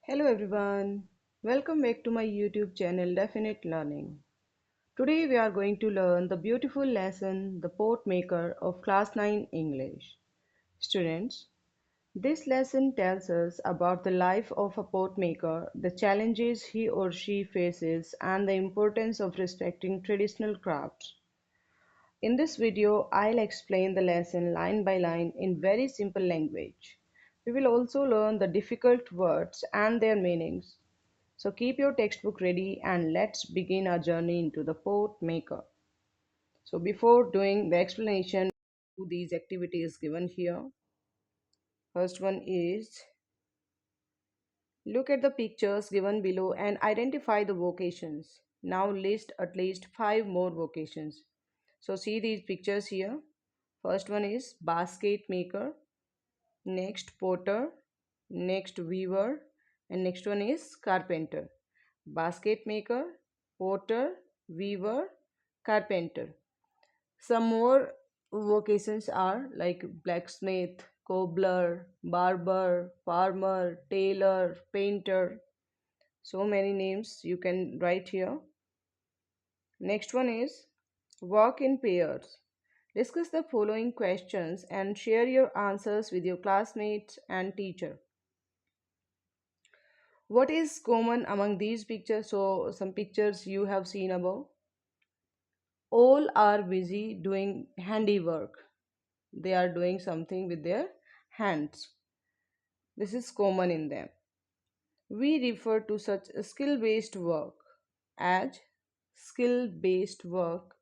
Hello everyone, welcome back to my YouTube channel Definite Learning. Today we are going to learn the beautiful lesson The Pot Maker of Class 9 English. Students, this lesson tells us about the life of a pot maker, the challenges he or she faces, and the importance of respecting traditional crafts. In this video, I'll explain the lesson line by line in very simple language. We will also learn the difficult words and their meanings. So keep your textbook ready and let's begin our journey into the pot maker. So before doing the explanation, these activities given here. First one is look at the pictures given below and identify the vocations. Now list at least 5 more vocations. So see these pictures here. First one is basket maker, next potter, next weaver, and next one is carpenter. Basket maker, potter, weaver, carpenter. Some more vocations are like blacksmith, cobbler, barber, farmer, tailor, painter. So many names you can write here. Next one is work in pairs. Discuss the following questions and share your answers with your classmates and teacher. What is common among these pictures? So some pictures you have seen above. All are busy doing handiwork. They are doing something with their hands. This is common in them. We refer to such skill based work as skill based work.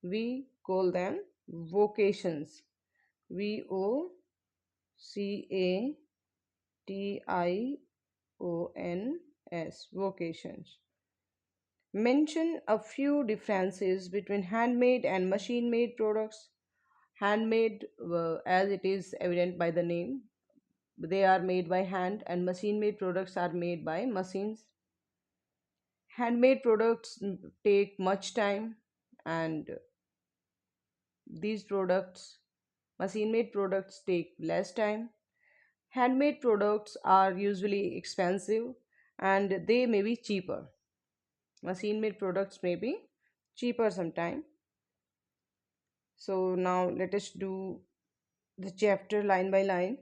We call them vocations. VOCATIONS, vocations. Mention a few differences between handmade and machine made products. Handmade, as it is evident by the name, they are made by hand, and machine made products are made by machines. Handmade products take much time, and these products, machine made products, take less time. Handmade products are usually expensive and they may be cheaper. Machine made products may be cheaper sometime. So now let us do the chapter line by line.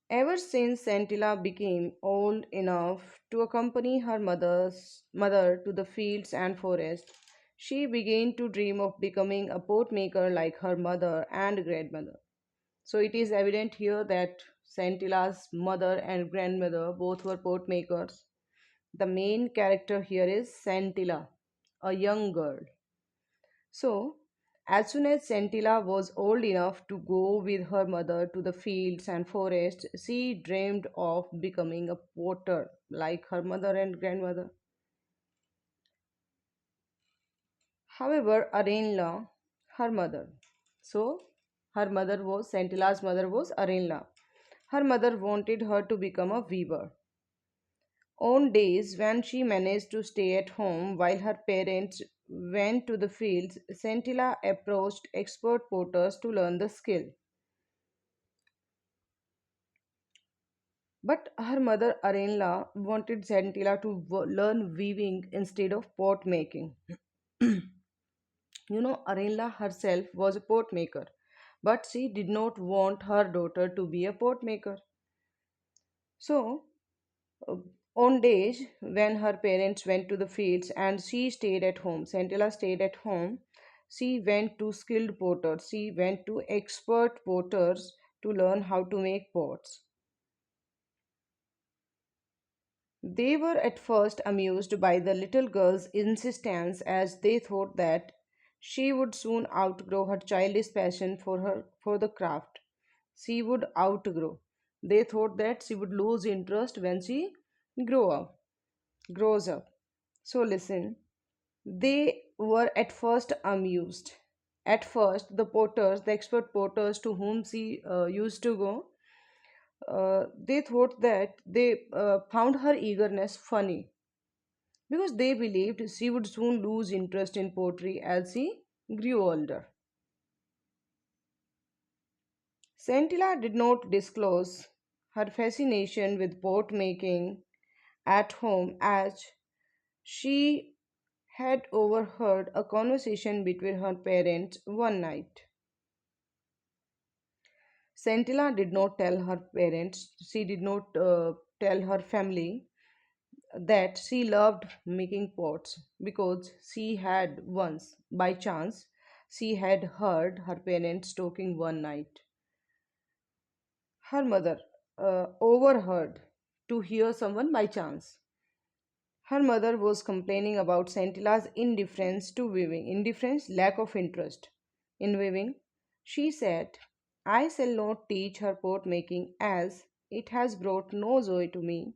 Ever since Santilla became old enough to accompany her mother to the fields and forests, she began to dream of becoming a pot maker like her mother and grandmother. So it is evident here that Santilla's mother and grandmother both were pot makers. The main character here is Santilla, a young girl. So, as soon as Centilla was old enough to go with her mother to the fields and forests, she dreamed of becoming a potter like her mother and grandmother. However, Arenla, her mother, so her mother was Centilla's mother was Arenla. Her mother wanted her to become a weaver. On days when she managed to stay at home while her parents went to the fields, Centilla approached expert potters to learn the skill. But her mother Arenla wanted Centilla to learn weaving instead of pot making. Arenla herself was a pot maker, but she did not want her daughter to be a pot maker. So, uh, on days when her parents went to the fields and she stayed at home, Centilla stayed at home, she went to skilled potters, she went to expert potters to learn how to make pots. They were at first amused by the little girl's insistence as they thought that she would soon outgrow her childish passion for the craft. She would outgrow. They thought that she would lose interest when she grow up, grows up. So listen, they were at first amused. At first, the potters, the expert potters to whom she used to go, they thought that they found her eagerness funny because they believed she would soon lose interest in poetry as she grew older. Scintilla did not disclose her fascination with boat making at home as she had overheard a conversation between her parents one night. Scintilla did not tell her parents, she did not tell her family that she loved making pots because she had once, by chance, she had heard her parents talking one night. Her mother overheard to hear someone by chance. Her mother was complaining about Scintilla's indifference to weaving, indifference, lack of interest in weaving. She said, I shall not teach her pot making as it has brought no joy to me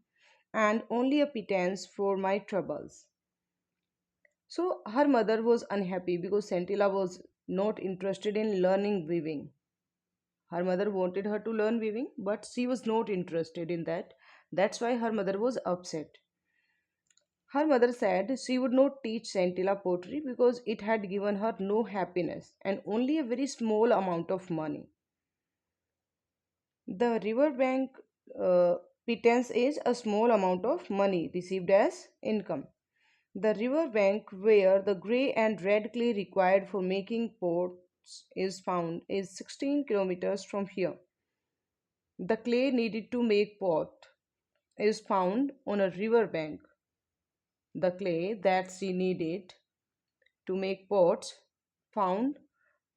and only a pittance for my troubles. So her mother was unhappy because Scintilla was not interested in learning weaving. Her mother wanted her to learn weaving, but she was not interested in that. That's why her mother was upset. Her mother said she would not teach Scintilla pottery because it had given her no happiness and only a very small amount of money. The riverbank uh, pittance is a small amount of money received as income. The riverbank where the grey and red clay required for making pots is found is 16 kilometers from here. The clay needed to make pot is found on a riverbank. The clay that she needed to make pots found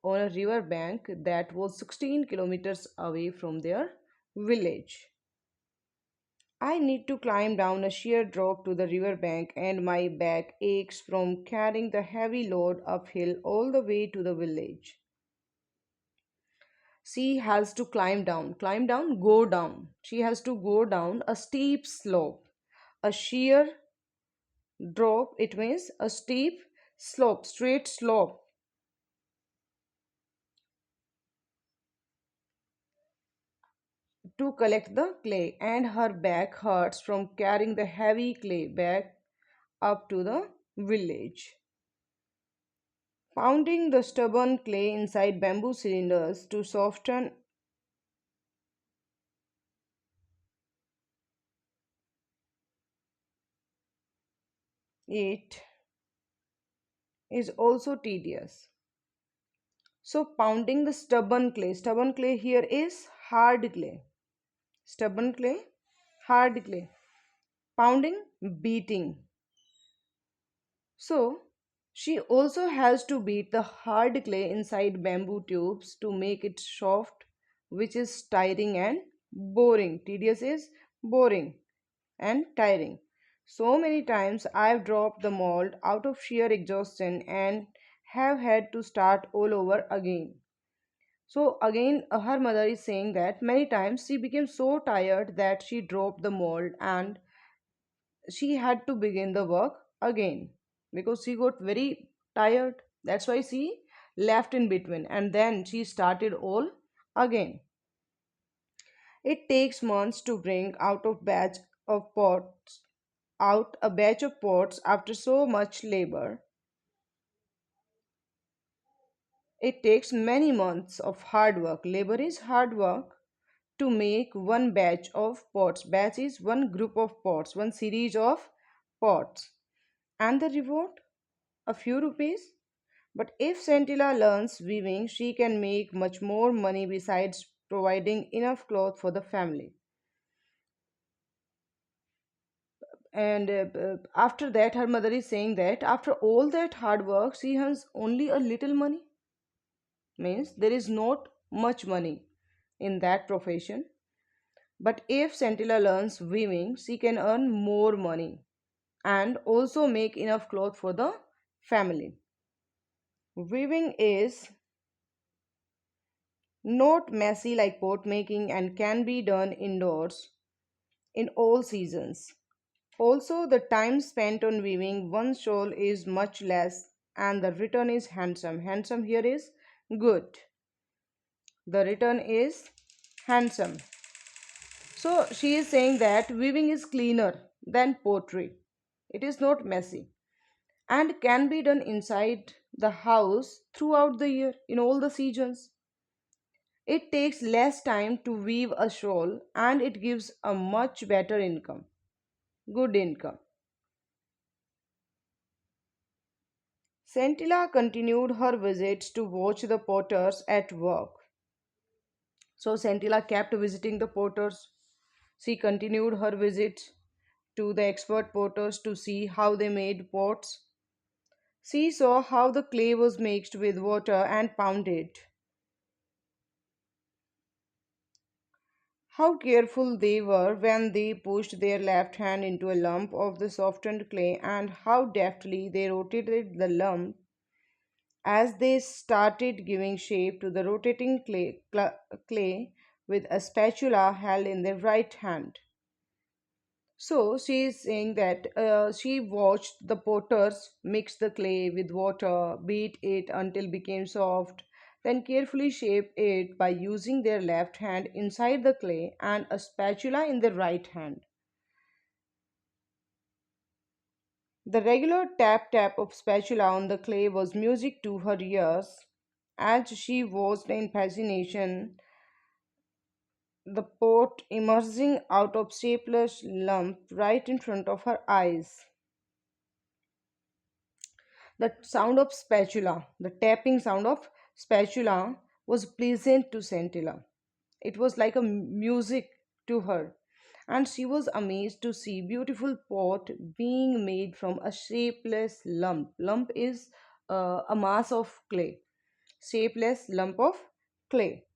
on a riverbank that was 16 kilometers away from their village. I need to climb down a sheer drop to the riverbank, and my back aches from carrying the heavy load uphill all the way to the village. She has to climb down, go down. She has to go down a steep slope. A sheer drop, it means a steep slope, straight slope to collect the clay, and her back hurts from carrying the heavy clay back up to the village. Pounding the stubborn clay inside bamboo cylinders to soften it is also tedious. So, pounding the stubborn clay here is hard clay. Stubborn clay, hard clay. Pounding, beating. So, she also has to beat the hard clay inside bamboo tubes to make it soft, which is tiring and boring. Tedious is boring and tiring. So many times I've dropped the mold out of sheer exhaustion and have had to start all over again. So again, her mother is saying that many times she became so tired that she dropped the mold and she had to begin the work again because she got very tired. That's why she left in between and then she started all again. It takes months to bring of pots out a batch of pots after so much labor. It takes many months of hard work. Labor is hard work to make one batch of pots. Batch is one group of pots, one series of pots. And the reward? A few rupees. But if Scintilla learns weaving, she can make much more money besides providing enough cloth for the family. And after that, her mother is saying that after all that hard work, she has only a little money. Means there is not much money in that profession. But if Scintilla learns weaving, she can earn more money and also make enough cloth for the family. Weaving is not messy like pot making and can be done indoors in all seasons. Also, the time spent on weaving one shawl is much less and the return is handsome. Handsome here is good. The return is handsome. So, she is saying that weaving is cleaner than pottery. It is not messy and can be done inside the house throughout the year in all the seasons. It takes less time to weave a shawl and it gives a much better income, good income. Scintilla continued her visits to watch the potters at work. So Scintilla kept visiting the potters. She continued her visits to the expert potters to see how they made pots. She saw how the clay was mixed with water and pounded, how careful they were when they pushed their left hand into a lump of the softened clay, and how deftly they rotated the lump as they started giving shape to the rotating clay with a spatula held in their right hand. So she is saying that she watched the potters mix the clay with water, beat it until it became soft, then carefully shape it by using their left hand inside the clay and a spatula in their right hand. The regular tap tap of spatula on the clay was music to her ears as she watched in fascination the pot emerging out of shapeless lump right in front of her eyes. The sound of spatula, the tapping sound of spatula was pleasant to Scintilla. It was like a music to her, and she was amazed to see beautiful pot being made from a shapeless lump. Lump is a mass of clay. Shapeless lump of clay.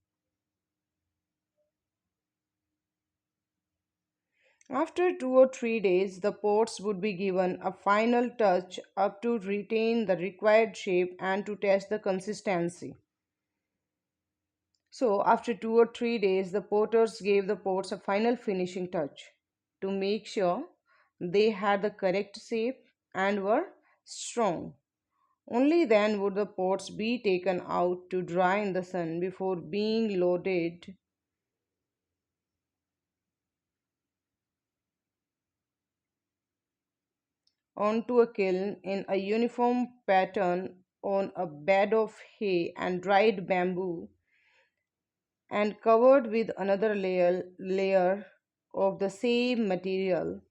After 2 or 3 days, the pots would be given a final touch up to retain the required shape and to test the consistency. So, after 2 or 3 days, the potters gave the pots a final finishing touch to make sure they had the correct shape and were strong. Only then would the pots be taken out to dry in the sun before being loaded onto a kiln in a uniform pattern on a bed of hay and dried bamboo and covered with another layer of the same material,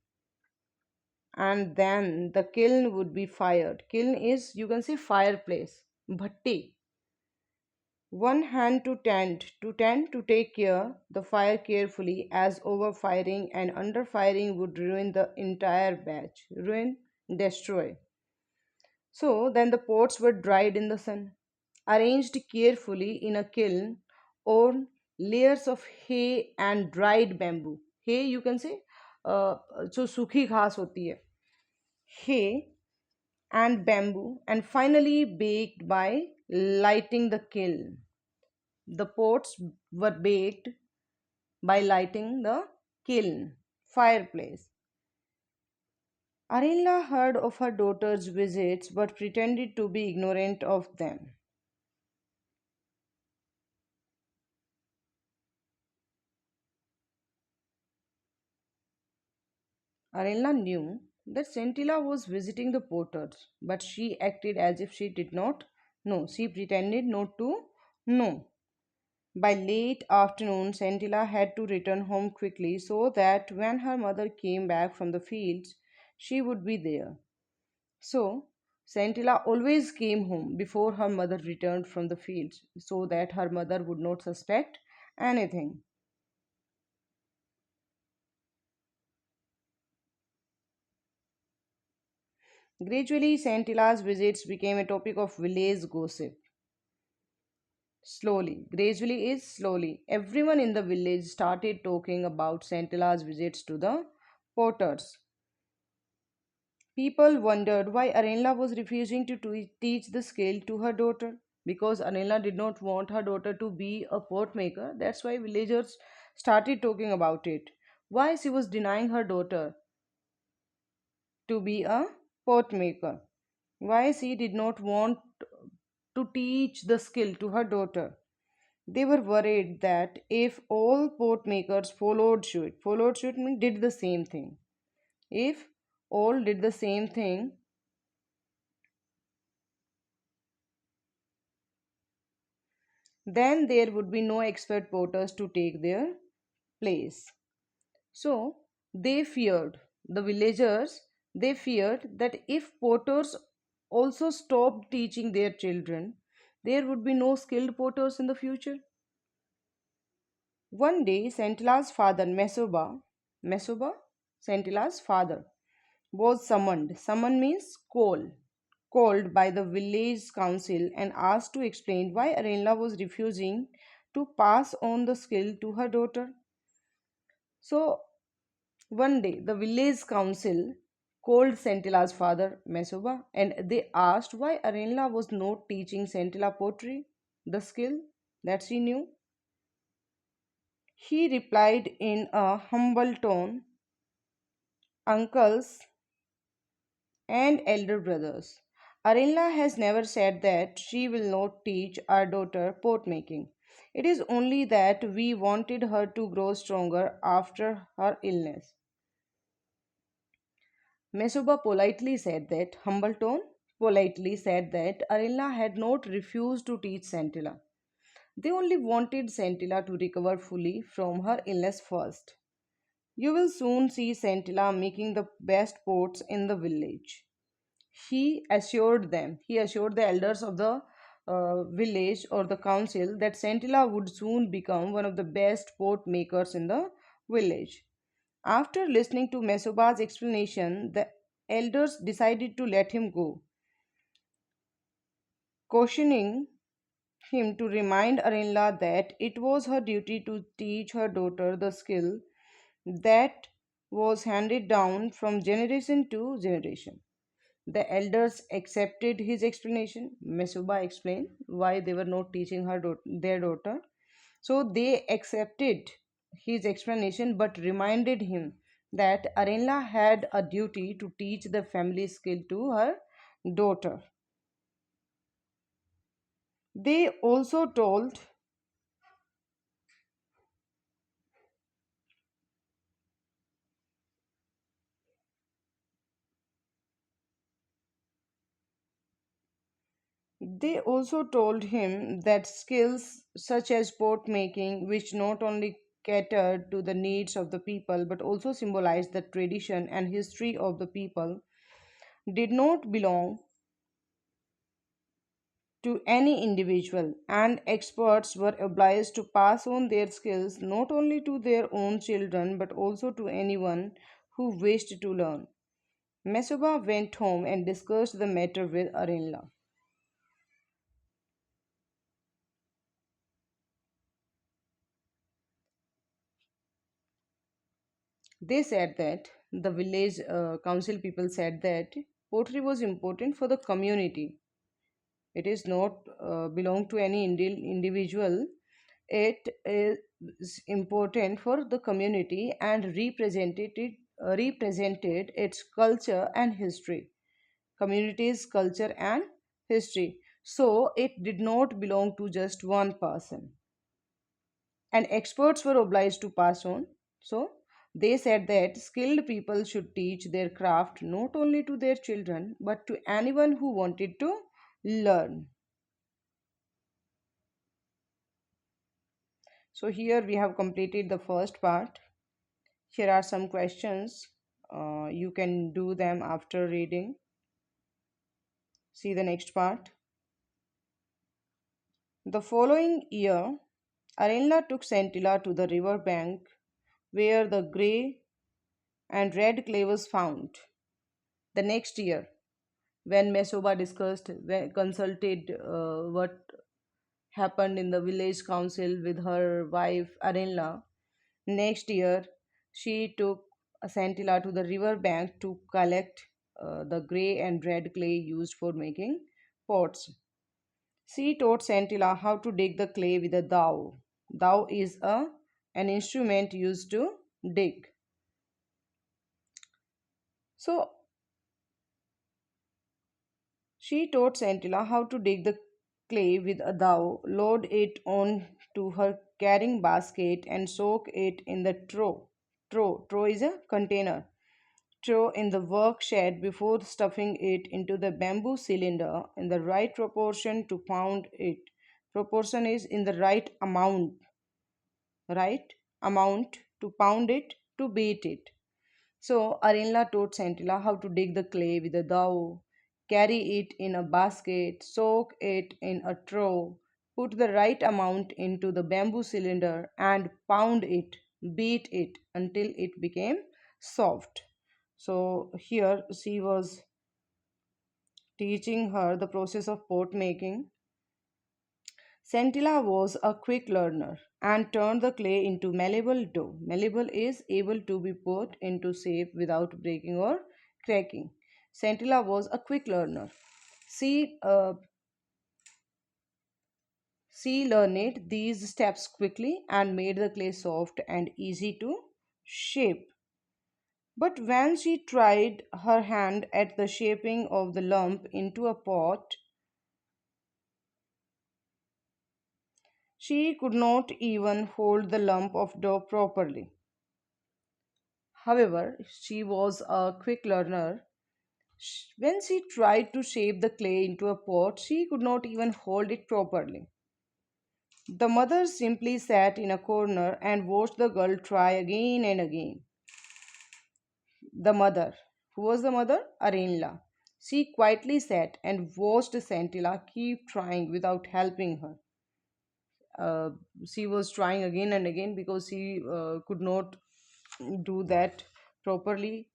and then the kiln would be fired. Kiln is, you can say, fireplace, bhatti. One hand to take care the fire carefully, as overfiring and underfiring would ruin the entire batch, ruin, destroy. So then the pots were dried in the sun, arranged carefully in a kiln on layers of hay and dried bamboo. Hay, you can say, जो सूखी घास होती है, hay and bamboo, and finally baked by lighting the kiln. The pots were baked by lighting the kiln, fireplace. Arinla heard of her daughter's visits but pretended to be ignorant of them. Arinla knew that Scintilla was visiting the porters, but she acted as if she did not know. She pretended not to know. By late afternoon, Scintilla had to return home quickly so that when her mother came back from the fields, she would be there. So, Scintilla always came home before her mother returned from the fields so that her mother would not suspect anything. Gradually, Scintilla's visits became a topic of village gossip. Slowly, gradually is slowly. Everyone in the village started talking about Scintilla's visits to the potters. People wondered why Arenla was refusing to teach the skill to her daughter. Because Arenla did not want her daughter to be a pot maker, that's why villagers started talking about it. Why she was denying her daughter to be a pot maker. Why she did not want to teach the skill to her daughter. They were worried that if all pot makers followed suit means did the same thing. If all did the same thing, Then there would be no expert porters to take their place. So they feared, the villagers, they feared that if porters also stopped teaching their children, there would be no skilled porters in the future. One day, Sentila's father, Mesoba, Sentila's father, was summoned. Summoned means called by the village council and asked to explain why Arenla was refusing to pass on the skill to her daughter. So one day, the village council called Sentila's father, Mesoba, and they asked why Arenla was not teaching Sentila pottery, the skill that she knew. He replied in a humble tone, uncles and elder brothers. Arenla has never said that she will not teach our daughter pot making. It is only that we wanted her to grow stronger after her illness. Mesoba politely said that, humble tone, politely said that Arilla had not refused to teach Santilla. They only wanted Santilla to recover fully from her illness first. You will soon see Santilla making the best pots in the village. He assured the elders of the village or the council that Santilla would soon become one of the best pot makers in the village. After listening to Mesoba's explanation, the elders decided to let him go, cautioning him to remind Arinla that it was her duty to teach her daughter the skill that was handed down from generation to generation. The elders accepted his explanation. Mesuba explained why they were not teaching their daughter. So they accepted his explanation but reminded him that Arenla had a duty to teach the family skill to her daughter. They also told they also told him that skills such as pot making, which not only catered to the needs of the people but also symbolized the tradition and history of the people, did not belong to any individual, and experts were obliged to pass on their skills not only to their own children but also to anyone who wished to learn. Mesoba went home and discussed the matter with Arinla. They said that the village council people said that pottery was important for the community. It is not belong to any individual. It is important for the community and represented its culture and history, community's culture and history. So it did not belong to just one person, and experts were obliged to pass on. So they said that skilled people should teach their craft not only to their children but to anyone who wanted to learn. So here we have completed the first part. Here are some questions. You can do them after reading. See the next part. The following year, Arenla took Santilla to the river bank where the grey and red clay was found. The next year, when Mesoba consulted what happened in the village council with her wife Arenla, next year she took Santilla to the river bank to collect the grey and red clay used for making pots. She taught Santilla how to dig the clay with a dowel. Dowel is an instrument used to dig. So she taught Santilla how to dig the clay with a dowel, load it on to her carrying basket, and soak it in the trough. Trough is a container. Trough in the work shed before stuffing it into the bamboo cylinder in the right proportion to pound it proportion is in the right amount to pound it, to beat it. So Arinla taught Santilla how to dig the clay with a dowel, carry it in a basket, soak it in a trough, put the right amount into the bamboo cylinder, and pound it, beat it until it became soft. So here she was teaching her the process of pot making. Centilla was a quick learner and turned the clay into malleable dough. Malleable is able to be put into shape without breaking or cracking. Centilla was a quick learner. She, uh, she learned these steps quickly and made the clay soft and easy to shape. But when she tried her hand at the shaping of the lump into a pot, she could not even hold the lump of dough properly. However, she was a quick learner. When she tried to shape the clay into a pot, she could not even hold it properly. The mother simply sat in a corner and watched the girl try again and again. The mother, who was the mother? Arenla. She quietly sat and watched Santilla keep trying without helping her. Uh, she was trying again and again because she could not do that properly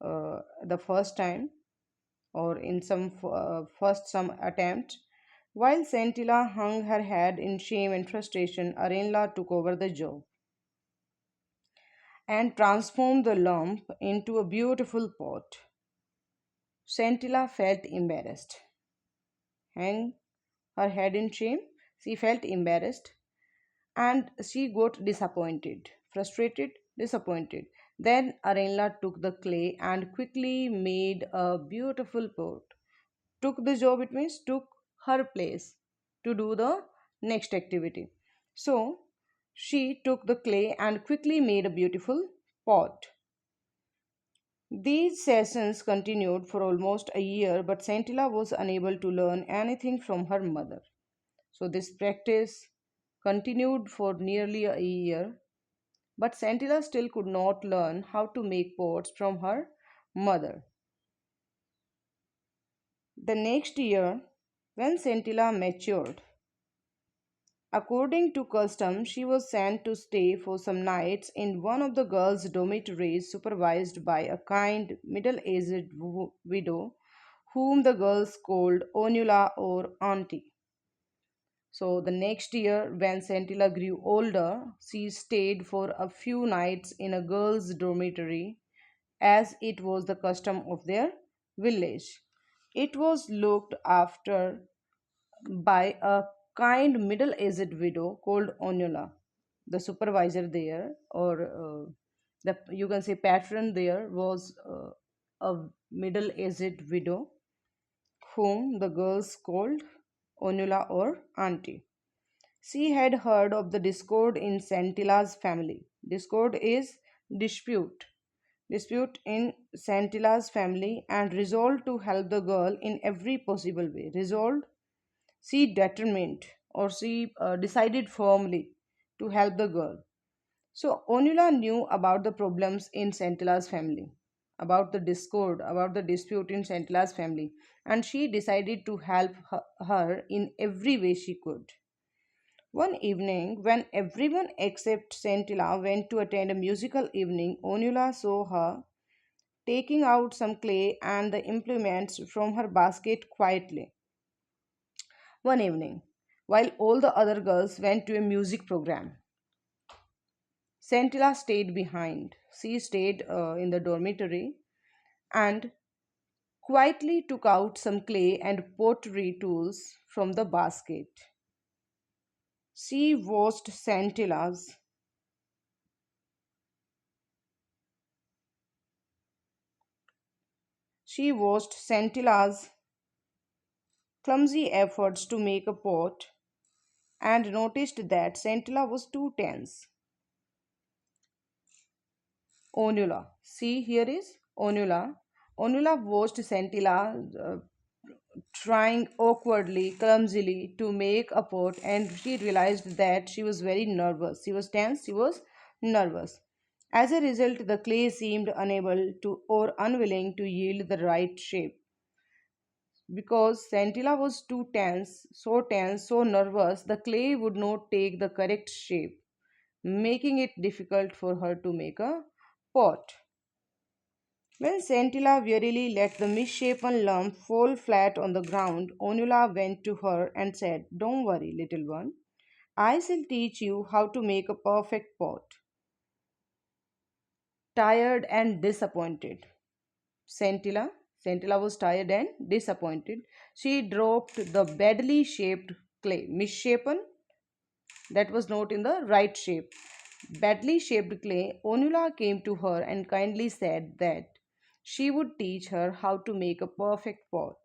the first time, or in first some attempt. While Santilla hung her head in shame and frustration, Arenla took over the job and transformed the lump into a beautiful pot. Santilla felt embarrassed. Hang her head in shame. She felt embarrassed and she got disappointed, frustrated, disappointed. Then Arenla took the clay and quickly made a beautiful pot. Took the job, it means took her place to do the next activity. So she took the clay and quickly made a beautiful pot. These sessions continued for almost a year, but Santilla was unable to learn anything from her mother. So this practice continued for nearly a year, but Santilla still could not learn how to make pots from her mother. The next year, when Santilla matured, according to custom, she was sent to stay for some nights in one of the girls' dormitories, supervised by a kind, middle aged widow whom the girls called Onula or Auntie. So the next year, when Santilla grew older, she stayed for a few nights in a girls' dormitory, as it was the custom of their village. It was looked after by a kind middle aged widow called Onula. The supervisor there, or the you can say patron there, was a middle aged widow whom the girls called Onula or Auntie. She had heard of the discord in Santilla's family. Discord is dispute. Dispute in Santilla's family, and resolved to help the girl in every possible way. Resolved, she determined, or she decided firmly to help the girl. So Onula knew about the problems in Santilla's family, about the discord, about the dispute in Santilla's family, and she decided to help her in every way she could. One evening, when everyone except Centilla went to attend a musical evening, Onula saw her taking out some clay and the implements from her basket quietly. One evening, while all the other girls went to a music program, Centilla stayed behind. She stayed in the dormitory and quietly took out some clay and pottery tools from the basket. She watched Scintilla's She watched Scintilla's clumsy efforts to make a pot and noticed that Scintilla was too tense. Onula. See, here is Onula. Onula watched Scintilla trying awkwardly, clumsily to make a pot, and she realized that she was very nervous. She was tense, she was nervous. As a result, the clay seemed unable to or unwilling to yield the right shape. Because Santilla was too tense, so nervous, the clay would not take the correct shape, making it difficult for her to make a pot. When Santilla wearily let the misshapen lump fall flat on the ground, Onula went to her and said, "Don't worry, little one. I shall teach you how to make a perfect pot." Tired and disappointed. Santilla, Santilla was tired and disappointed. She dropped the badly shaped clay, misshapen, that was not in the right shape. Badly shaped clay, Onula came to her and kindly said that she would teach her how to make a perfect pot.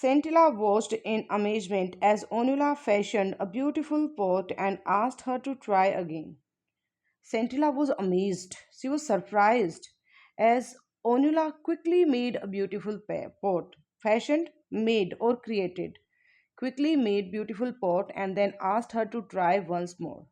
Centilla watched in amazement as Onula fashioned a beautiful pot and asked her to try again. Centilla was amazed. She was surprised as Onula quickly made a beautiful pot, fashioned, made, or created. Quickly made beautiful pot and then asked her to try once more.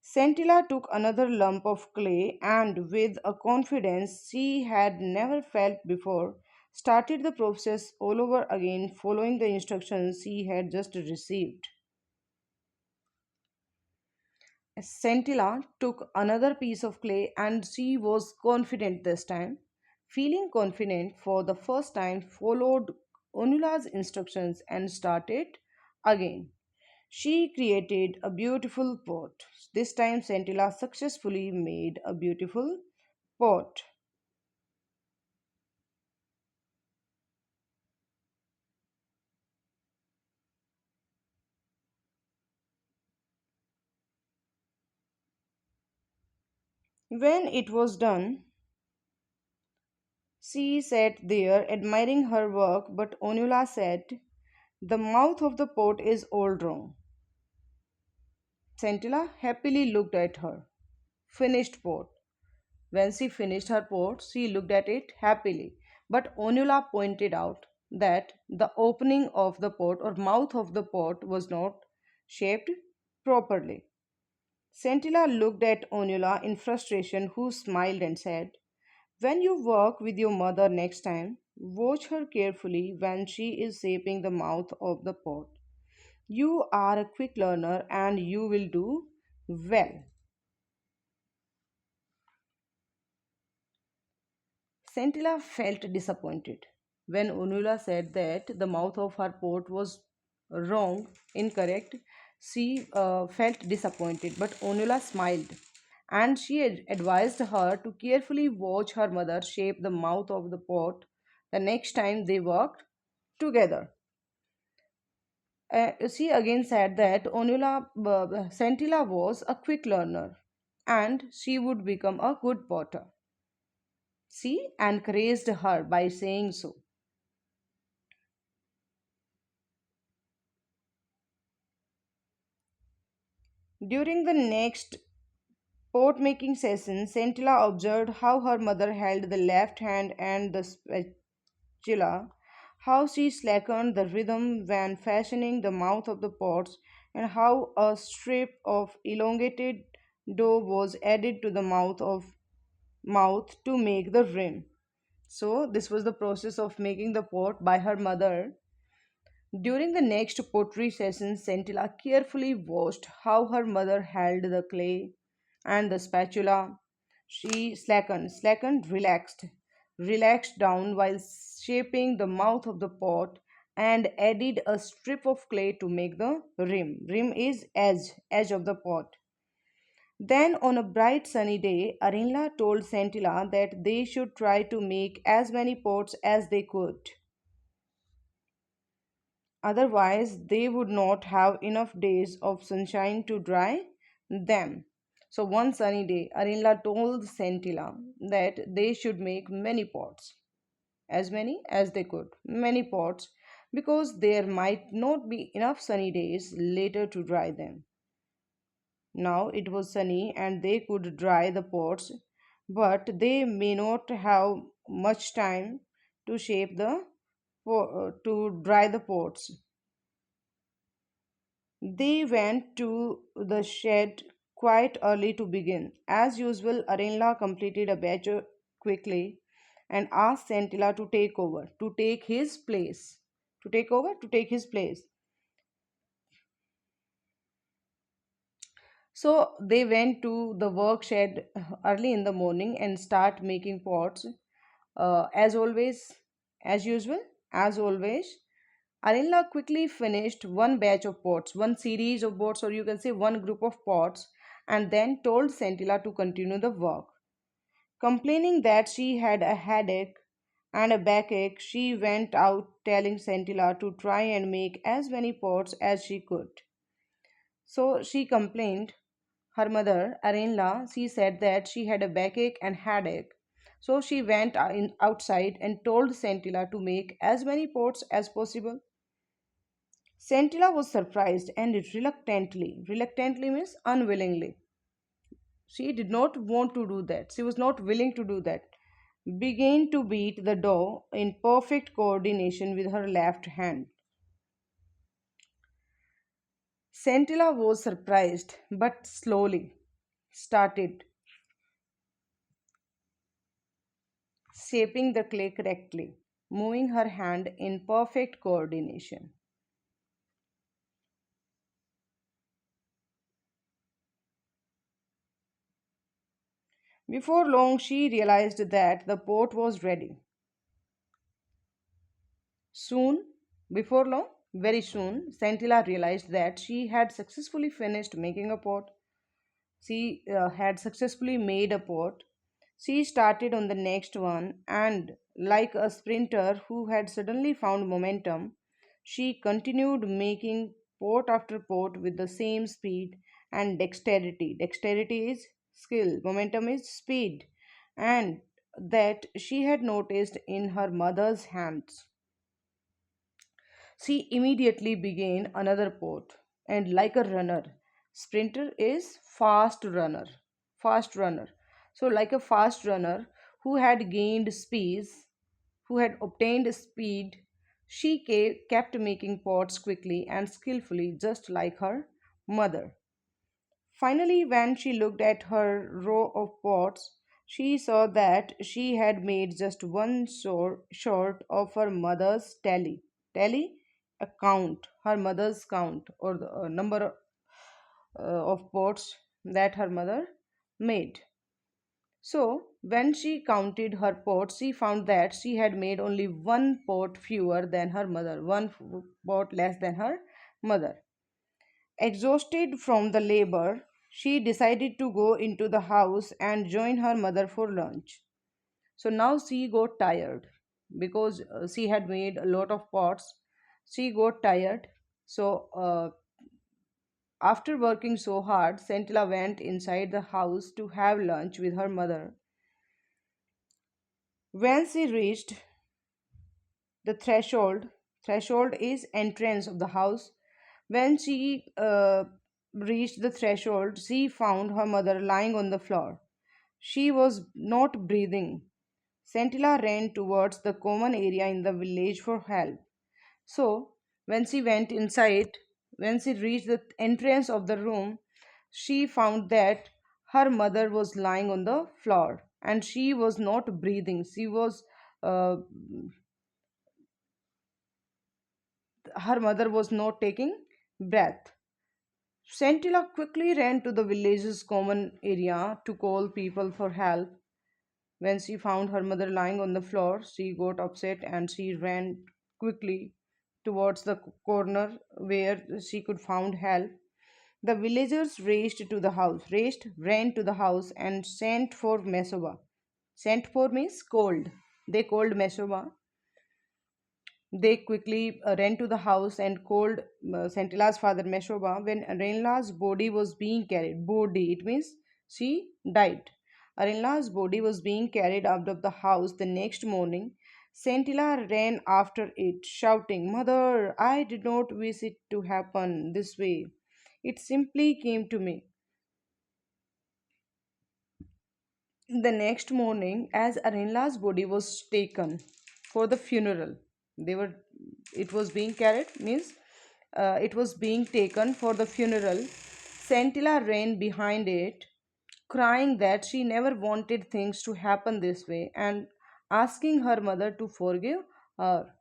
Centilla took another lump of clay and, with a confidence she had never felt before, started the process all over again, following the instructions she had just received. Centilla took another piece of clay and she was confident this time. Feeling confident for the first time, followed Onula's instructions and started again. She created a beautiful pot. This time, Centilla successfully made a beautiful pot. When it was done, she sat there admiring her work, but Onula said, "The mouth of the pot is all wrong." Centilla happily looked at her finished pot. When she finished her pot, she looked at it happily. But Onula pointed out that the opening of the pot or mouth of the pot was not shaped properly. Centilla looked at Onula in frustration, who smiled and said, "When you work with your mother next time, watch her carefully when she is shaping the mouth of the pot. You are a quick learner and you will do well." Centilla felt disappointed when Onula said that the mouth of her pot was wrong, incorrect. She felt disappointed, but Onula smiled and she advised her to carefully watch her mother shape the mouth of the pot the next time they worked together. She again said that Centilla was a quick learner and she would become a good potter. She encouraged her by saying so. During the next pot making session, Centilla observed how her mother held the left hand and the spatula, how she slackened the rhythm when fashioning the mouth of the pots, and how a strip of elongated dough was added to the mouth to make the rim. So this was the process of making the pot by her mother. During the next pottery session, Centilla carefully watched how her mother held the clay and the spatula. She relaxed down while shaping the mouth of the pot and added a strip of clay to make the rim. Rim is edge of the pot. Then, on a bright sunny day, Arinla told Centilla that they should try to make as many pots as they could. Otherwise, they would not have enough days of sunshine to dry them. So, one sunny day, Arinla told Centilla that they should make many pots, as many as they could, many pots, because there might not be enough sunny days later to dry them. Now it was sunny and they could dry the pots, but they may not have much time to shape the to dry the pots. They went to the shed quite early to begin. As usual, Arenla completed a batch quickly and asked Santilla to take over, to take his place. To take over, to take his place. So they went to the work shed early in the morning and start making pots. As always, as usual, as always, Arinla quickly finished one batch of pots, one series of pots, or you can say one group of pots, and then told Santilla to continue the work. Complaining that she had a headache and a backache, she went out telling Santilla to try and make as many pots as she could. So she complained her mother, Arenla, she said that she had a backache and headache. So she went outside and told Santilla to make as many pots as possible. Santilla was surprised and reluctantly means unwillingly. She did not want to do that. She was not willing to do that. Began to beat the dough in perfect coordination with her left hand. Santilla was surprised, but slowly started shaping the clay correctly, moving her hand in perfect coordination. Before long, she realized that the pot was ready. Soon, before long, very soon, Santilla realized that she had successfully finished making a pot. She had successfully made a pot. She started on the next one, and like a sprinter who had suddenly found momentum, she continued making pot after pot with the same speed and dexterity. Dexterity is skill, momentum is speed, and that she had noticed in her mother's hands. She immediately began another pot, and like a runner, sprinter is fast runner. So, like a fast runner who had gained speed, who had obtained speed, she kept making pots quickly and skillfully, just like her mother. Finally, when she looked at her row of pots, she saw that she had made just one short of her mother's tally. Tally? A count, her mother's count, or the number of pots that her mother made. So, when she counted her pots, she found that she had made only one pot fewer than her mother, pot less than her mother. Exhausted from the labor, she decided to go into the house and join her mother for lunch. So now she got tired because she had made a lot of pots. She got tired. So after working so hard, Santilla went inside the house to have lunch with her mother. When she reached the threshold is entrance of the house. When she reached the threshold, she found her mother lying on the floor. She was not breathing. Santilla ran towards the common area in the village for help. So, when she went inside, when she reached the entrance of the room, she found that her mother was lying on the floor and she was not breathing. Uh, her mother was not taking breath. Santilla quickly ran to the village's common area to call people for help. When she found her mother lying on the floor, she got upset and she ran quickly towards the corner where she could find help. The villagers ran to the house and sent for Mesoba. Sent for means called. They called Mesoba. They quickly ran to the house and called Santila's father Meshoba when Arenla's body was being carried. Body, it means she died. Arenla's body was being carried out of the house the next morning. Santila ran after it, shouting, "Mother, I did not wish it to happen this way. It simply came to me." The next morning, as Arenla's body was taken, for the funeral. They were, it was being carried, means it was being taken for the funeral. Santilla ran behind it, crying that she never wanted things to happen this way and asking her mother to forgive her.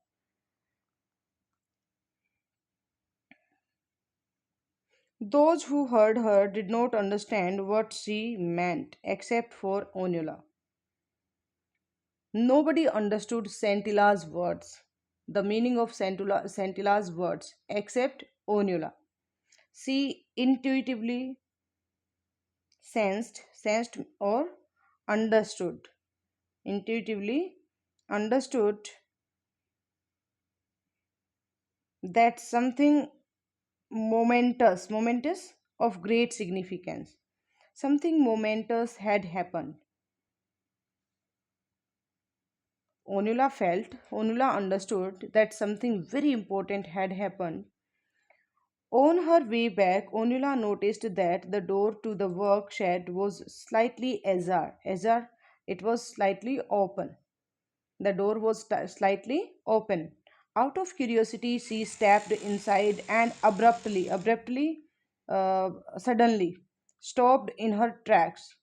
Those who heard her did not understand what she meant except for Onula. Nobody understood Santilla's words, the meaning of Santilla's words, except Onula. She intuitively sensed or understood, intuitively understood that something momentous of great significance, something momentous had happened. Onula understood that something very important had happened. On her way back, Onula noticed that the door to the work shed was slightly ajar. It was slightly open. The door was slightly open. Out of curiosity, she stepped inside and suddenly stopped in her tracks.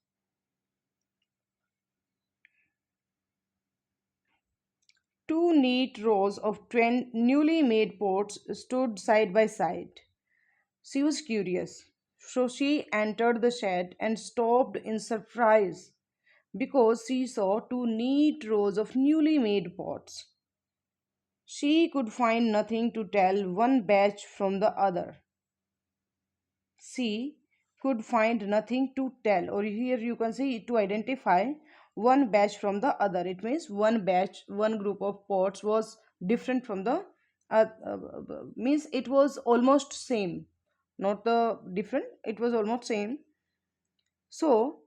Two neat rows of newly made pots stood side by side. She was curious, so she entered the shed and stopped in surprise because she saw two neat rows of newly made pots. She could find nothing to tell one batch from the other. She could find nothing to tell, or here you can say to identify one batch from the other. It means one batch, one group of pots was different from the means it was almost same, not the different, it was almost same. So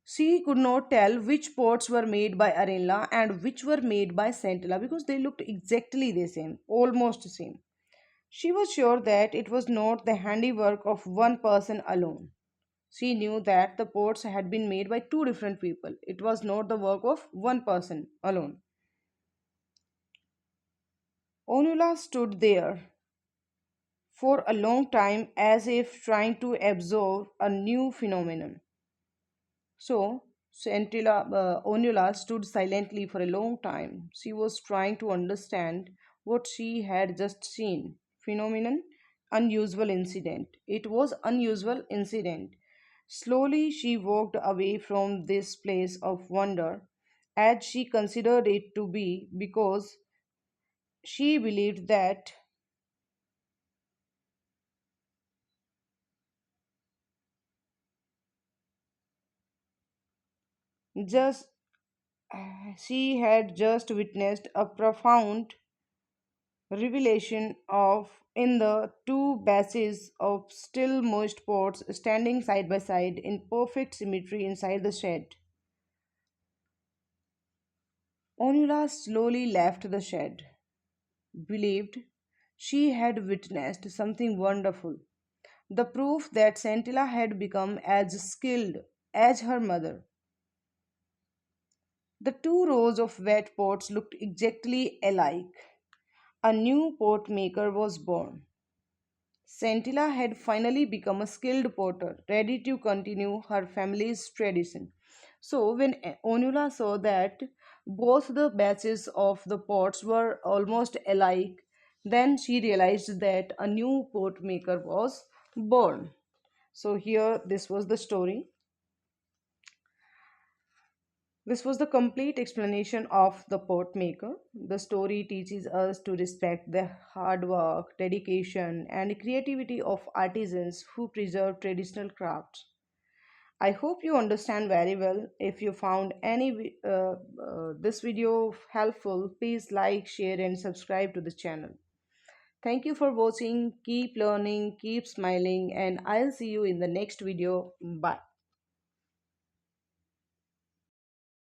she could not tell which pots were made by Arella and which were made by Santilla because they looked exactly the same, almost same. She was sure that it was not the handiwork of one person alone. She knew that the pots had been made by two different people. It was not the work of one person alone. Onula stood there for a long time as if trying to absorb a new phenomenon. So, Onula stood silently for a long time. She was trying to understand what she had just seen. Phenomenon, unusual incident. It was unusual incident. Slowly she walked away from this place of wonder as she considered it to be because she believed that just she had just witnessed a profound revelation of in the two batches of still moist pots standing side by side in perfect symmetry inside the shed. Onula slowly left the shed, believed she had witnessed something wonderful, the proof that Santilla had become as skilled as her mother. The two rows of wet pots looked exactly alike. A new pot maker was born. Santilla had finally become a skilled potter, ready to continue her family's tradition. So, when Onula saw that both the batches of the pots were almost alike, then she realized that a new pot maker was born. So, here this was the story. This was the complete explanation of the pot maker. The story teaches us to respect the hard work, dedication, and creativity of artisans who preserve traditional crafts. I hope you understand very well. If you found this video helpful, please like, share, and subscribe to the channel. Thank you for watching. Keep learning, keep smiling, and I'll see you in the next video. Bye.